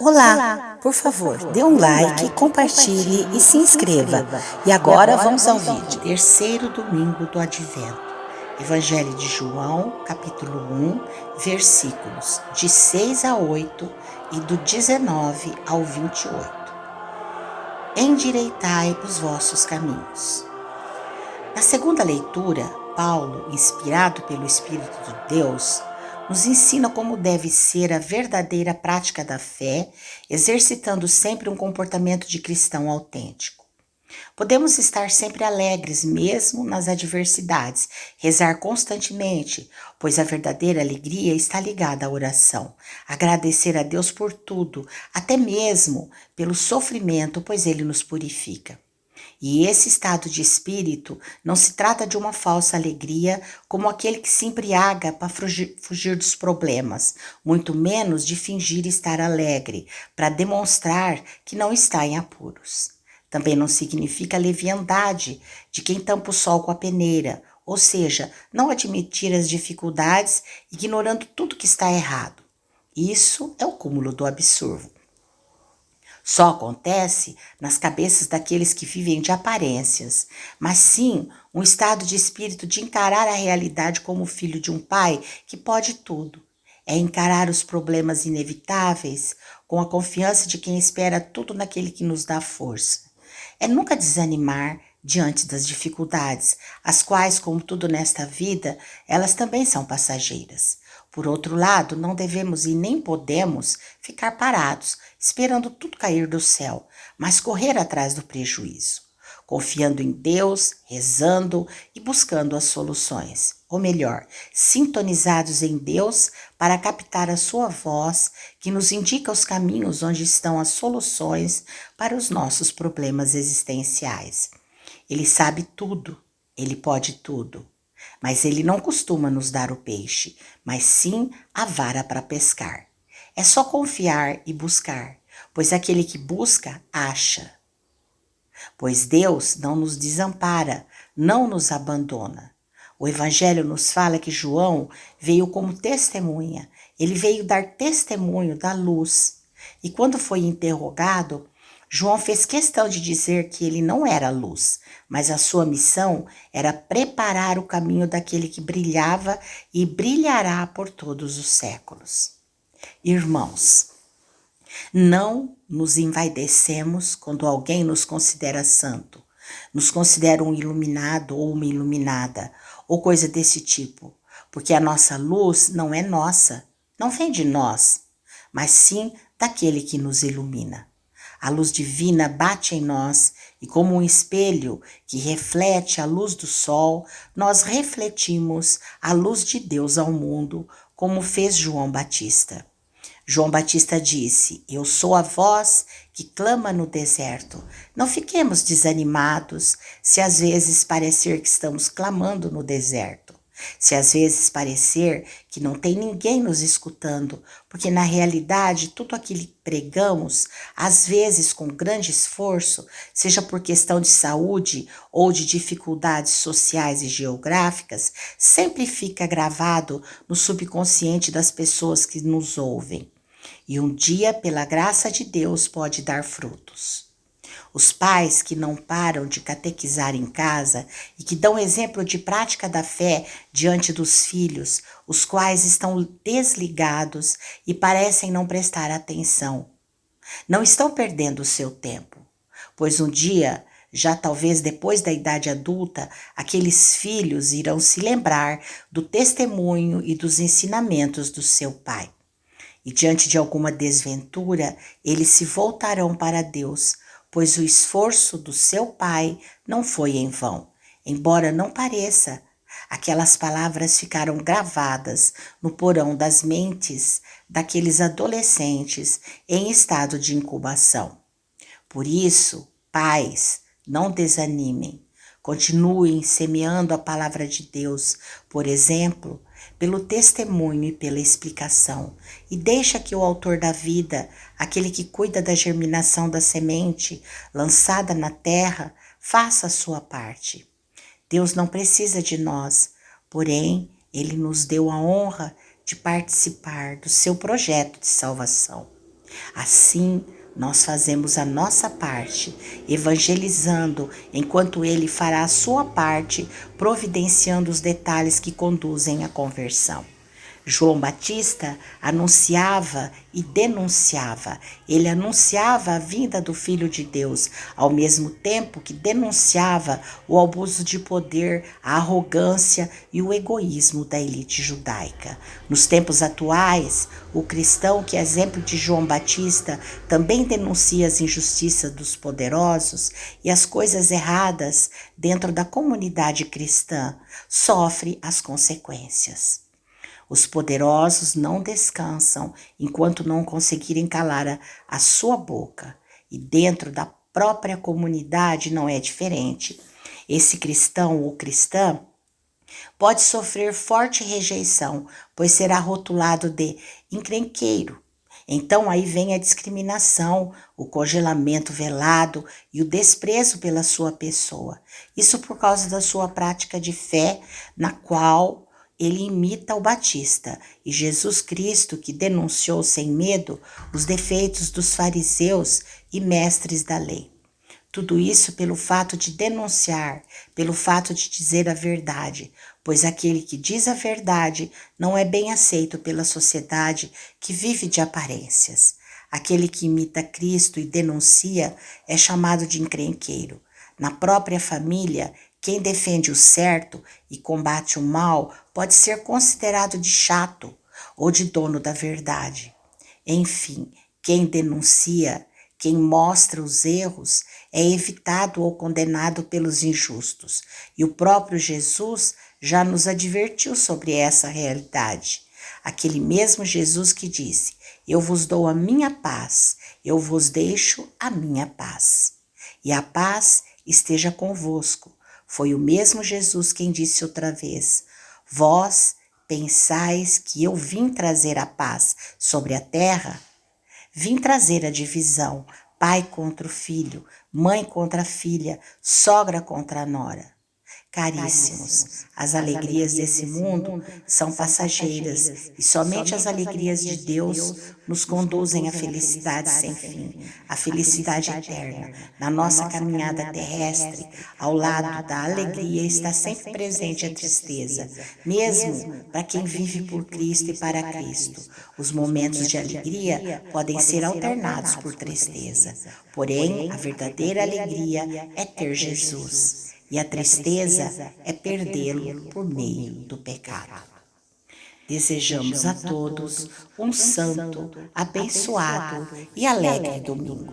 Olá, por favor, dê um like, compartilhe e se inscreva. E agora vamos ao vídeo. Terceiro domingo do Advento. Evangelho de João, capítulo 1, versículos de 6 a 8 e do 19 ao 28. Endireitai os vossos caminhos. Na segunda leitura, Paulo, inspirado pelo Espírito de Deus, nos ensina como deve ser a verdadeira prática da fé, exercitando sempre um comportamento de cristão autêntico. Podemos estar sempre alegres, mesmo nas adversidades, rezar constantemente, pois a verdadeira alegria está ligada à oração. Agradecer a Deus por tudo, até mesmo pelo sofrimento, pois Ele nos purifica. E esse estado de espírito não se trata de uma falsa alegria como aquele que se embriaga para fugir dos problemas, muito menos de fingir estar alegre para demonstrar que não está em apuros. Também não significa a leviandade de quem tampa o sol com a peneira, ou seja, não admitir as dificuldades ignorando tudo que está errado. Isso é o cúmulo do absurdo. Só acontece nas cabeças daqueles que vivem de aparências, mas sim um estado de espírito de encarar a realidade como filho de um pai que pode tudo. É encarar os problemas inevitáveis com a confiança de quem espera tudo naquele que nos dá força. É nunca desanimar diante das dificuldades, as quais, como tudo nesta vida, elas também são passageiras. Por outro lado, não devemos e nem podemos ficar parados, esperando tudo cair do céu, mas correr atrás do prejuízo, confiando em Deus, rezando e buscando as soluções. Ou melhor, sintonizados em Deus para captar a sua voz que nos indica os caminhos onde estão as soluções para os nossos problemas existenciais. Ele sabe tudo, ele pode tudo. Mas ele não costuma nos dar o peixe, mas sim a vara para pescar. É só confiar e buscar, pois aquele que busca, acha. Pois Deus não nos desampara, não nos abandona. O Evangelho nos fala que João veio como testemunha, ele veio dar testemunho da luz. E quando foi interrogado, João fez questão de dizer que ele não era luz, mas a sua missão era preparar o caminho daquele que brilhava e brilhará por todos os séculos. Irmãos, não nos envaidecemos quando alguém nos considera santo, nos considera um iluminado ou uma iluminada, ou coisa desse tipo, porque a nossa luz não é nossa, não vem de nós, mas sim daquele que nos ilumina. A luz divina bate em nós e, como um espelho que reflete a luz do sol, nós refletimos a luz de Deus ao mundo, como fez João Batista. João Batista disse: Eu sou a voz que clama no deserto. Não fiquemos desanimados se às vezes parecer que estamos clamando no deserto. Se às vezes parecer que não tem ninguém nos escutando, porque na realidade tudo aquilo que pregamos, às vezes com grande esforço, seja por questão de saúde ou de dificuldades sociais e geográficas, sempre fica gravado no subconsciente das pessoas que nos ouvem. E um dia, pela graça de Deus, pode dar frutos. Os pais que não param de catequizar em casa e que dão exemplo de prática da fé diante dos filhos, os quais estão desligados e parecem não prestar atenção, não estão perdendo o seu tempo, pois um dia, já talvez depois da idade adulta, aqueles filhos irão se lembrar do testemunho e dos ensinamentos do seu pai. E diante de alguma desventura, eles se voltarão para Deus, pois o esforço do seu pai não foi em vão. Embora não pareça, aquelas palavras ficaram gravadas no porão das mentes daqueles adolescentes em estado de incubação. Por isso, pais, não desanimem. Continuem semeando a palavra de Deus, por exemplo, pelo testemunho e pela explicação, e deixa que o autor da vida, aquele que cuida da germinação da semente lançada na terra, faça a sua parte. Deus não precisa de nós, porém, Ele nos deu a honra de participar do seu projeto de salvação. Assim, nós fazemos a nossa parte, evangelizando, enquanto ele fará a sua parte, providenciando os detalhes que conduzem à conversão. João Batista anunciava e denunciava. Ele anunciava a vinda do Filho de Deus, ao mesmo tempo que denunciava o abuso de poder, a arrogância e o egoísmo da elite judaica. Nos tempos atuais, o cristão, que é exemplo de João Batista, também denuncia as injustiças dos poderosos e as coisas erradas dentro da comunidade cristã, sofre as consequências. Os poderosos não descansam enquanto não conseguirem calar a sua boca. E dentro da própria comunidade não é diferente. Esse cristão ou cristã pode sofrer forte rejeição, pois será rotulado de encrenqueiro. Então aí vem a discriminação, o congelamento velado e o desprezo pela sua pessoa. Isso por causa da sua prática de fé, na qual ele imita o Batista, e Jesus Cristo, que denunciou sem medo os defeitos dos fariseus e mestres da lei. Tudo isso pelo fato de denunciar, pelo fato de dizer a verdade, pois aquele que diz a verdade não é bem aceito pela sociedade que vive de aparências. Aquele que imita Cristo e denuncia é chamado de encrenqueiro. Na própria família, quem defende o certo e combate o mal pode ser considerado de chato ou de dono da verdade. Enfim, quem denuncia, quem mostra os erros, é evitado ou condenado pelos injustos. E o próprio Jesus já nos advertiu sobre essa realidade. Aquele mesmo Jesus que disse: "Eu vos dou a minha paz, eu vos deixo a minha paz. E a paz esteja convosco." Foi o mesmo Jesus quem disse outra vez: "Vós pensais que eu vim trazer a paz sobre a terra? Vim trazer a divisão, pai contra o filho, mãe contra a filha, sogra contra a nora." Caríssimos, as alegrias desse mundo são passageiras e somente as alegrias de Deus nos conduzem à felicidade sem fim, à felicidade eterna. Na nossa caminhada terrestre, ao lado da alegria está sempre presente a tristeza, mesmo para quem vive por Cristo e para Cristo. Os momentos de alegria podem ser alternados por tristeza, porém a verdadeira alegria é ter Jesus. E a tristeza é perdê-lo por meio do pecado. Desejamos a todos um santo, abençoado e alegre domingo.